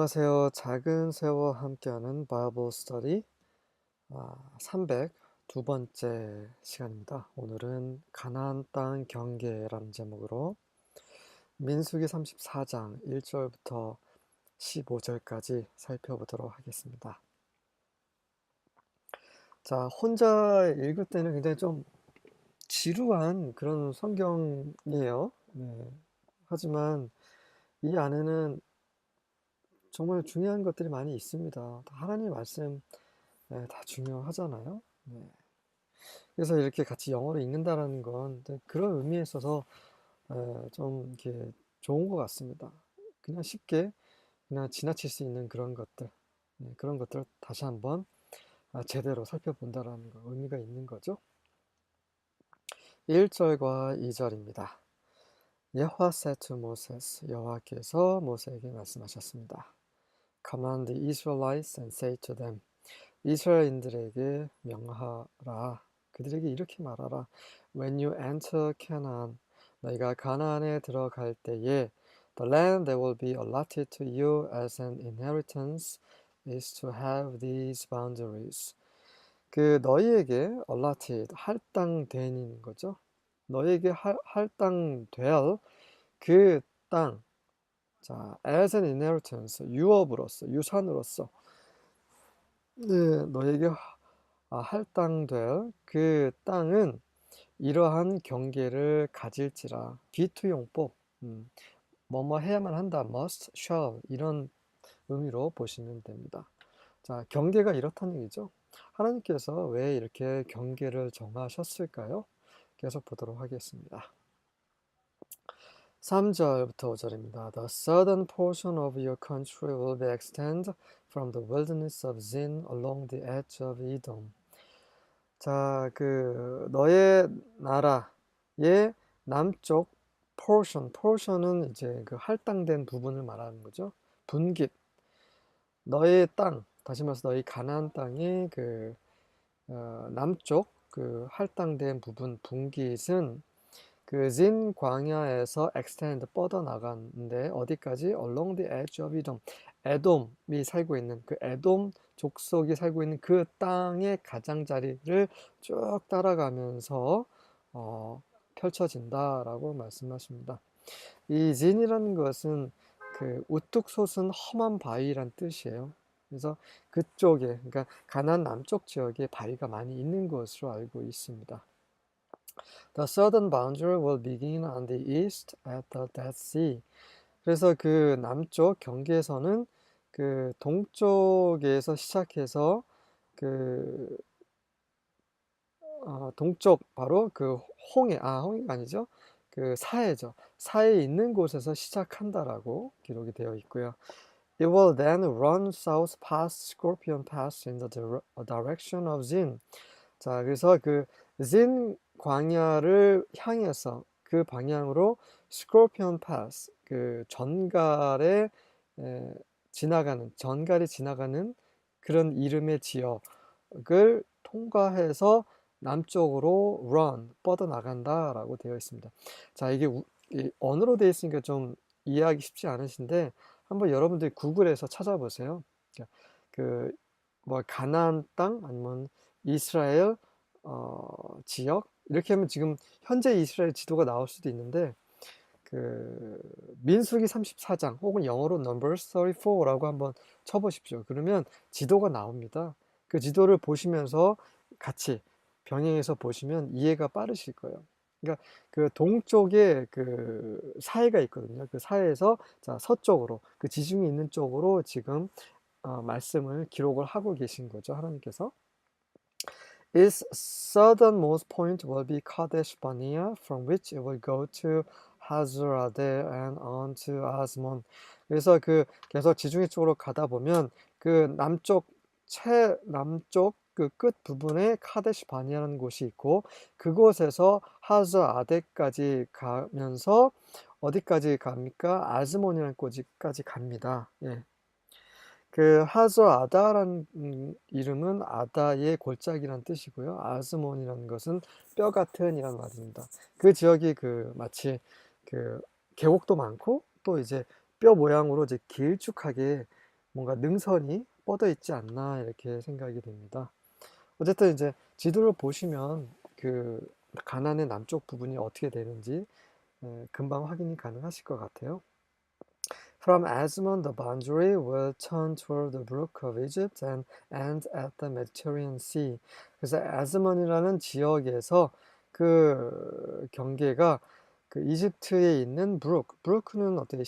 안녕하세요. 작은 새와 함께하는 바이블 스터디 302번째 시간입니다. 오늘은 가나안 땅 경계라는 제목으로 민수기 34장 1절부터 15절까지 살펴보도록 하겠습니다. 자, 혼자 읽을 때는 굉장히 좀 지루한 그런 성경이에요. 네. 하지만 이 안에는 정말 중요한 것들이 많이 있습니다. 하나님 말씀 다 중요하잖아요. 네. 그래서 이렇게 같이 영어로 읽는다라는 건 그런 의미에 있어서 좀 이렇게 좋은 것 같습니다. 그냥 쉽게 그냥 지나칠 수 있는 그런 것들, 그런 것들을 다시 한번 제대로 살펴본다라는 거, 의미가 있는 거죠. 1절과 2절입니다. 여호와 said to Moses, 여호와께서 모세에게 말씀하셨습니다. Command the Israelites and say to them, 이스라엘인들에게 명하라. 그들에게 이렇게 말하라. When you enter Canaan, 너희가 가나안에 들어갈 때에 the land that will be allotted to you as an inheritance is to have these boundaries. 그 너희에게 allotted, 할당된 거죠. 너희에게 할당될 그 땅, 자, as an inheritance, 유업으로서, 유산으로서, 네, 너희에게 할당될 그 땅은 이러한 경계를 가질지라. 비투용법, 뭐뭐 해야만 한다, must, shall 이런 의미로 보시면 됩니다. 자, 경계가 이렇다는 얘기죠. 하나님께서 왜 이렇게 경계를 정하셨을까요? 계속 보도록 하겠습니다. 3절부터 5절입니다. The southern portion of your country will be extend from the wilderness of Zin along the edge of Edom. 자, 그 너의 나라의 남쪽 portion은 이제 그 할당된 부분을 말하는 거죠. 분깃, 너의 땅, 다시 말해서 너희 가나안 땅의 그 남쪽 그 할당된 부분 분깃은 그 진 광야에서 extend 뻗어 나가는데 어디까지? Along the edge of Edom. 에돔이 살고 있는 그 에돔 족속이 살고 있는 그 땅의 가장자리를 쭉 따라가면서 펼쳐진다라고 말씀하십니다. 이 진이라는 것은 그 우뚝 솟은 험한 바위란 뜻이에요. 그래서 그쪽에, 그러니까 가나안 남쪽 지역에 바위가 많이 있는 것으로 알고 있습니다. The southern boundary will begin on the east at the Dead Sea. 그래서 그 남쪽 경계선은 그 동쪽에서 시작해서 그 동쪽 바로 그 홍해가 아니죠. 그 사해죠. 사해에 있는 곳에서 시작한다라고 기록이 되어 있고요. It will then run south past Scorpion Pass in the direction of Zin. 자, 그래서 그 Zin 광야를 향해서 그 방향으로 스콜피온 패스, 그 전갈이 지나가는 그런 이름의 지역을 통과해서 남쪽으로 run, 뻗어나간다라고 되어 있습니다. 자, 이게 언어로 되어 있으니까 좀 이해하기 쉽지 않으신데 한번 여러분들이 구글에서 찾아보세요. 뭐 가나안 땅 아니면 이스라엘 지역 이렇게 하면 지금 현재 이스라엘 지도가 나올 수도 있는데 그 민수기 34장 혹은 영어로 Numbers 34라고 한번 쳐보십시오. 그러면 지도가 나옵니다. 그 지도를 보시면서 같이 병행해서 보시면 이해가 빠르실 거예요. 그러니까 그 동쪽에 그 사해가 있거든요. 그 사해에서 자 서쪽으로 그 지중해 있는 쪽으로 지금 말씀을 기록을 하고 계신 거죠. 하나님께서. Its southernmost point will be Kadesh Barnea, from which it will go to Hazar Adair and on to Asmon. 그래서 그 계속 지중해 쪽으로 가다 보면 그 최남쪽 그 끝 부분에 카데시 바니아라는 곳이 있고 그곳에서 하즈 아데까지 가면서 어디까지 갑니까? 아즈몬이라는 곳까지 갑니다. 예. 그 하저 아다라는 이름은 아다의 골짜기란 뜻이고요. 아즈몬이라는 것은 뼈 같은 이란 말입니다. 그 지역이 그 마치 그 계곡도 많고 또 이제 뼈 모양으로 이제 길쭉하게 뭔가 능선이 뻗어 있지 않나 이렇게 생각이 됩니다. 어쨌든 이제 지도를 보시면 그 가나안의 남쪽 부분이 어떻게 되는지 금방 확인이 가능하실 것 같아요. From Asmon, the boundary will turn toward the brook of Egypt and end at the Mediterranean Sea. 그래서 아즈몬이라는 지역에서 그 경계가 그 이집트에 있는 브루크는 어떻게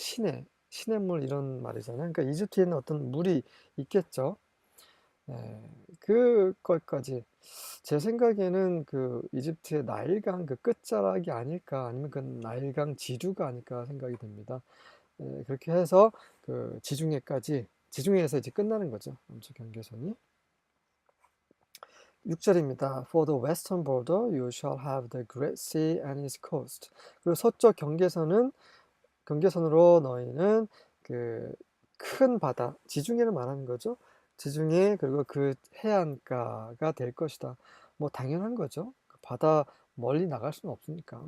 시냇물 이런 말이잖아요. 그러니까 이집트에 있는 어떤 물이 있겠죠. 그것까지 제 생각에는 그 이집트의 나일강 그 끝자락이 아닐까 아니면 그 나일강 지류가 아닐까 생각이 됩니다. 그렇게 해서 그 지중해에서 이제 끝나는 거죠. 남쪽 경계선이. 6절입니다. For the western border you shall have the Great Sea and its coast. 그리고 서쪽 경계선으로 너희는 그 큰 바다, 지중해를 말하는 거죠. 지중해 그리고 그 해안가가 될 것이다. 뭐 당연한 거죠. 그 바다 멀리 나갈 수는 없으니까.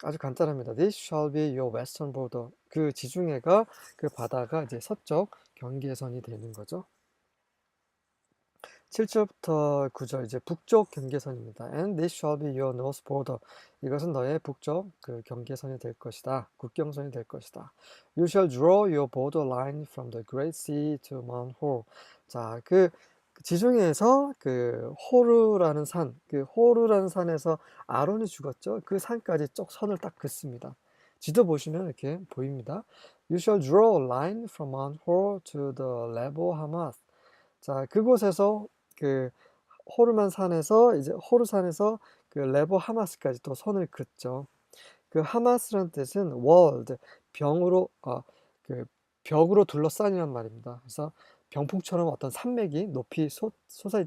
아주 간단합니다. This shall be your western border. 그 지중해가 그 바다가 이제 서쪽 경계선이 되는 거죠. 7절부터 9절 이제 북쪽 경계선입니다. And this shall be your north border. 이것은 너의 북쪽 그 경계선이 될 것이다. 국경선이 될 것이다. You shall draw your border line from the Great Sea to Mount Hor. 자, 그 지중해에서 그 호르라는 산에서 아론이 죽었죠. 그 산까지 쭉 선을 딱 긋습니다. 지도 보시면 이렇게 보입니다. You shall draw a line from Mount Hor to the Lebo Hamath. 자, 그곳에서 그 호르산에서 그 레보 하마스까지 또 선을 긋죠. 그 하마스란 뜻은 월드, 그 벽으로 둘러싸이란 말입니다. 그래서 병풍처럼 어떤 산맥이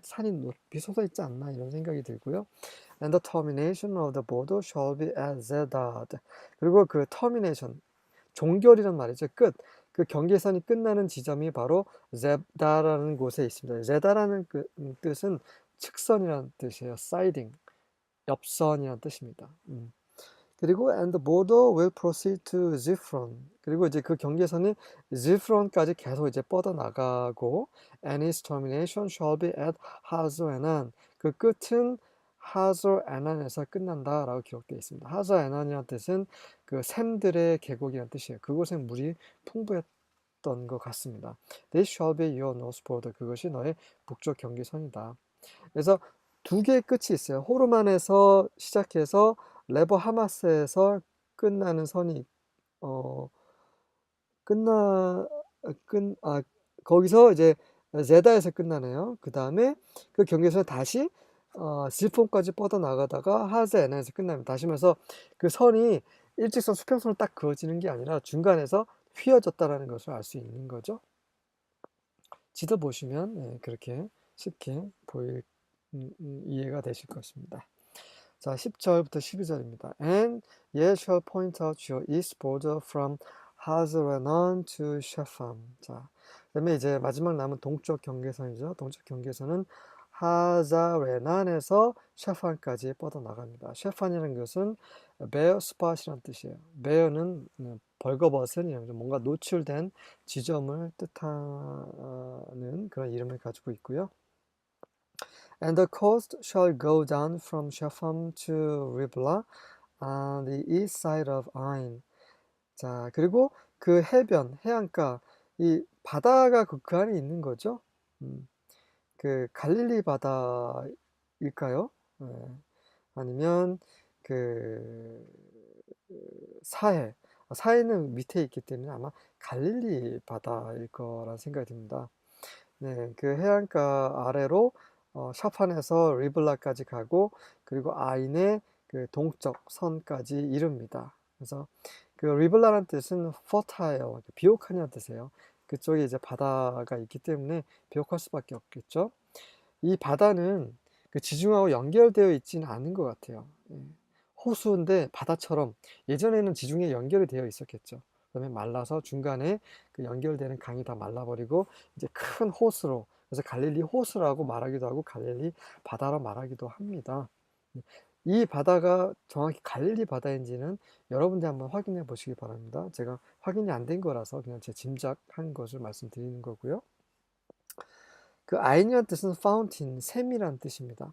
산이 높이 솟아있지 않나 이런 생각이 들고요. And the termination of the border shall be at Zedad. 그리고 그 termination, 종결이란 말이죠. 끝. 그 경계선이 끝나는 지점이 바로 제다라는 곳에 있습니다. 제다라는 뜻은 측선이라는 뜻이에요. 사이딩, 옆선이라는 뜻입니다. 그리고 and the border will proceed to Zifron. 그리고 이제 그 경계선이 Zifron까지 계속 이제 뻗어 나가고 and its termination shall be at Hazor Enan. 그 끝은 Hazor Enan에서 끝난다라고 기록되어 있습니다. Hazor Enan이라는 뜻은 그 샘들의 계곡이라는 뜻이에요. 그곳에 물이 풍부했던 것 같습니다. This shall be your north border. 그것이 너의 북쪽 경계선이다. 그래서 두 개의 끝이 있어요. 호르만에서 시작해서 레버 하마스에서 끝나는 선이 어 끝나 끝 아 거기서 이제 제다에서 끝나네요. 그다음에 그 경계선을 다시 지폰까지 뻗어 나가다가 하즈에나에서 끝납니다. 다시 말해서 그 선이 일직선 수평선으로 딱 그어지는 게 아니라 중간에서 휘어졌다라는 것을 알 수 있는 거죠. 지도 보시면 그렇게 쉽게 이해가 되실 것입니다. 자, 10절부터 12절입니다. And ye shall point out your east border from Hazerenon to Shepham. 자, 그다음에 이제 마지막 남은 동쪽 경계선이죠. 동쪽 경계선은 하자레난에서 셰판까지 뻗어 나갑니다. 셰판이라는 것은 베어 스팟이라는 뜻이에요. 베어는 벌거벗은 뭔가 노출된 지점을 뜻하는 그런 이름을 가지고 있고요. And the coast shall go down from Shepham to Riblah on the east side of Ain. 자, 그리고 그 해안가, 이 바다가 그 안에 있는 거죠. 그 갈릴리 바다일까요? 아니면 그 사해는 밑에 있기 때문에 아마 갈릴리 바다일 거란 생각이 듭니다. 네, 그 해안가 아래로 샤판에서 리블라까지 가고 그리고 아인의 그 동쪽 선까지 이릅니다. 그래서 그 리블라라는 뜻은 fertile, 비옥하냐는 뜻이에요. 그쪽에 이제 바다가 있기 때문에 비옥할 수밖에 없겠죠. 이 바다는 그 지중하고 연결되어 있지는 않은 것 같아요. 호수인데 바다처럼 예전에는 지중해 연결이 되어 있었겠죠. 그다음에 말라서 중간에 그 연결되는 강이 다 말라버리고 이제 큰 호수로, 그래서 갈릴리 호수라고 말하기도 하고 갈릴리 바다로 말하기도 합니다. 이 바다가 정확히 갈릴리 바다인지는 여러분들 한번 확인해 보시기 바랍니다. 제가 확인이 안 된 거라서 그냥 제 짐작한 것을 말씀드리는 거고요. 그 아인이라는 뜻은 fountain, 샘이란 뜻입니다.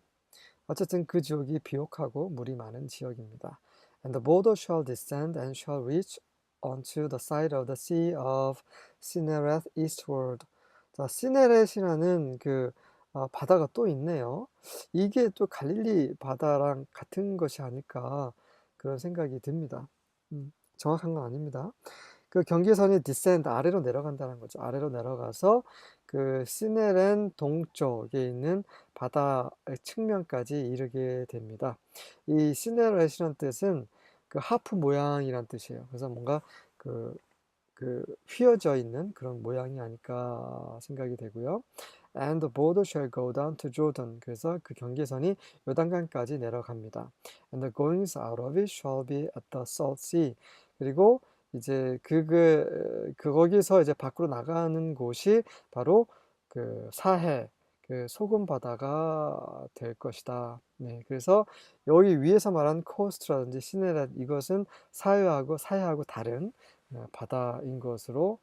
어쨌든 그 지역이 비옥하고 물이 많은 지역입니다. And the border shall descend and shall reach onto the side of the sea of Cinnereth eastward. 자, 시네렛이라는 그 바다가 또 있네요. 이게 또 갈릴리 바다랑 같은 것이 아닐까 그런 생각이 듭니다. 정확한 건 아닙니다. 그 경계선이 descend 아래로 내려간다는 거죠. 아래로 내려가서 그 시네렌 동쪽에 있는 바다의 측면까지 이르게 됩니다. 이 시네렛이라는 뜻은 그 하프 모양이란 뜻이에요. 그래서 뭔가 그, 그 휘어져 있는 그런 모양이 아닐까 생각이 되고요. And the border shall go down to Jordan. 그래서 그 경계선이 요단강까지 내려갑니다. And the goings out of it shall be at the Salt Sea. 그리고 이제 거기서 이제 밖으로 나가는 곳이 바로 그 사해, 그 소금 바다가 될 것이다. 네, 그래서 여기 위에서 말한 코스트라든지 시내라 이것은 사해하고 다른 바다인 것으로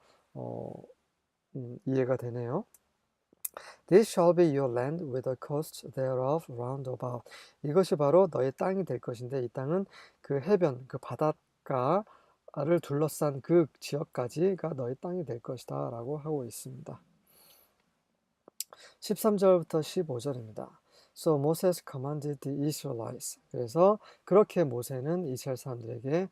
이해가 되네요. This shall be your land with the coast thereof round about. 이것이 바로 너의 땅이 될 것인데 이 땅은 그 해변, 그 바닷가를 둘러싼 그 지역까지가 너의 땅이 될 것이다 라고 하고 있습니다. 13절부터 15절입니다. So Moses commanded the Israelites. 그래서 그렇게 모세는 이스라엘 사람들에게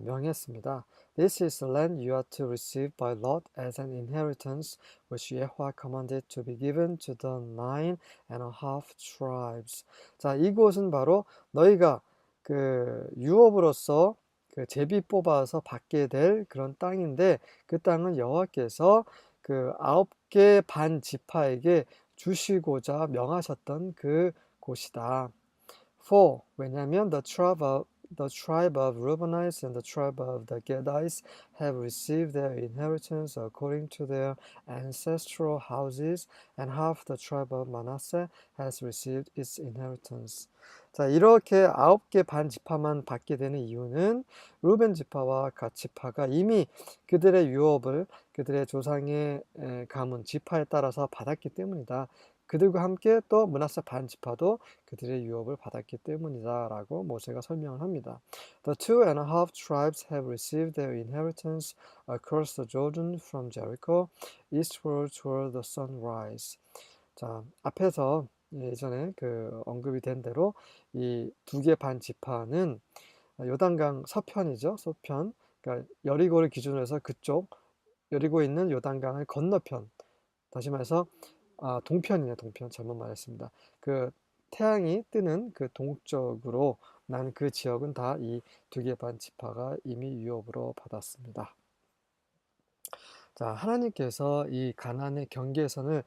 명했습니다. This is the land you are to receive by lot as an inheritance, which Yahweh commanded to be given to the 9.5 tribes. 자, 이곳은 바로 너희가 그 유업으로서 그 제비 뽑아서 받게 될 그런 땅인데 그 땅은 여호와께서 그 9개 반 지파에게 주시고자 명하셨던 그 곳이다. For 왜냐하면 the tribe of Reubenites and the tribe of the Gadites have received their inheritance according to their ancestral houses, and half the tribe of Manasseh has received its inheritance. 자, 이렇게 9개 반 지파만 받게 되는 이유는 루벤 지파와 갓 지파가 이미 그들의 유업을 그들의 조상의 가문 지파에 따라서 받았기 때문이다. 그들과 함께 또 므낫세 반 지파도 그들의 유업을 받았기 때문이다라고 모세가 설명을 합니다. The 2.5 tribes have received their inheritance across the Jordan from Jericho eastward toward the sunrise. 자, 앞에서 예전에 그 언급이 된 대로 이 2개 반 지파는 요단강 서편이죠. 서편. 그러니까 여리고를 기준으로 해서 그쪽 여리고에 있는 요단강을 건너편. 다시 말해서 동편이네, 동편. 잘못 말했습니다. 그 태양이 뜨는 그 동쪽으로 난 그 지역은 다 이 2개 반 지파가 이미 유업으로 받았습니다. 자, 하나님께서 이 가나안의 경계선을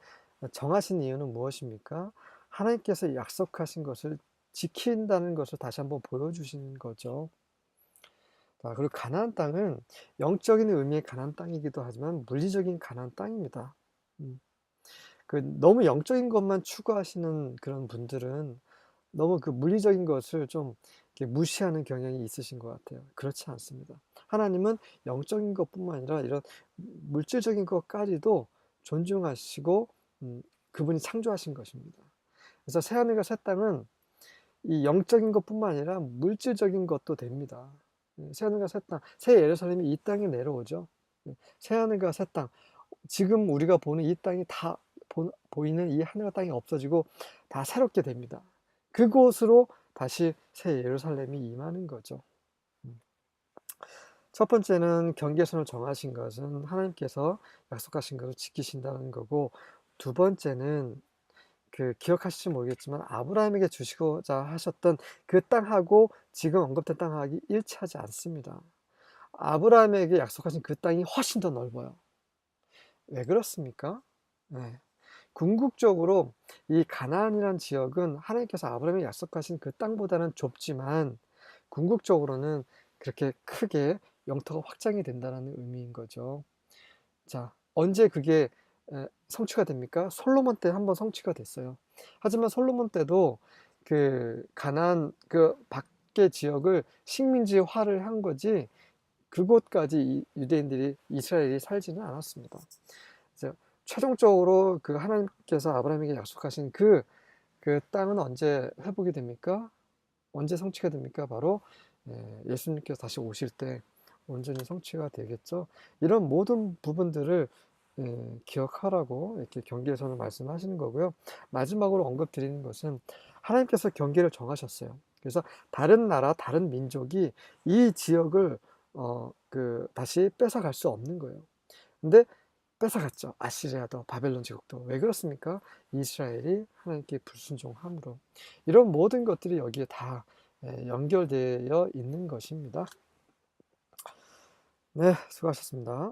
정하신 이유는 무엇입니까? 하나님께서 약속하신 것을 지킨다는 것을 다시 한번 보여주시는 거죠. 자, 그리고 가나안 땅은 영적인 의미의 가나안 땅이기도 하지만 물리적인 가나안 땅입니다. 너무 영적인 것만 추구하시는 그런 분들은 너무 그 물리적인 것을 좀 이렇게 무시하는 경향이 있으신 것 같아요. 그렇지 않습니다. 하나님은 영적인 것뿐만 아니라 이런 물질적인 것까지도 존중하시고 그분이 창조하신 것입니다. 그래서 새하늘과 새 땅은 이 영적인 것뿐만 아니라 물질적인 것도 됩니다. 새하늘과 새 땅, 새 예루살렘이 이 땅에 내려오죠. 새하늘과 새 땅, 지금 우리가 보는 이 땅이 다 보이는 이 하늘과 땅이 없어지고 다 새롭게 됩니다. 그곳으로 다시 새 예루살렘이 임하는 거죠. 첫 번째는 경계선을 정하신 것은 하나님께서 약속하신 것을 지키신다는 거고, 두 번째는 그 기억하실지 모르겠지만 아브라함에게 주시고자 하셨던 그 땅하고 지금 언급된 땅하고 일치하지 않습니다. 아브라함에게 약속하신 그 땅이 훨씬 더 넓어요. 왜 그렇습니까? 네. 궁극적으로 이 가나안이란 지역은 하나님께서 아브라함에게 약속하신 그 땅보다는 좁지만 궁극적으로는 그렇게 크게 영토가 확장이 된다는 의미인 거죠. 자, 언제 그게 성취가 됩니까? 솔로몬 때 한번 성취가 됐어요. 하지만 솔로몬 때도 그 가나안 그 밖의 지역을 식민지화를 한 거지 그곳까지 유대인들이 이스라엘이 살지는 않았습니다. 그래서 최종적으로 그 하나님께서 아브라함에게 약속하신 그 땅은 언제 회복이 됩니까? 언제 성취가 됩니까? 바로 예수님께서 다시 오실 때 온전히 성취가 되겠죠. 이런 모든 부분들을 기억하라고 이렇게 경계에서는 말씀하시는 거고요. 마지막으로 언급드리는 것은 하나님께서 경계를 정하셨어요. 그래서 다른 나라, 다른 민족이 이 지역을 다시 뺏어갈 수 없는 거예요. 근데 뺏어갔죠. 아시리아도 바벨론 제국도. 왜 그렇습니까? 이스라엘이 하나님께 불순종함으로. 이런 모든 것들이 여기에 다 연결되어 있는 것입니다. 네, 수고하셨습니다.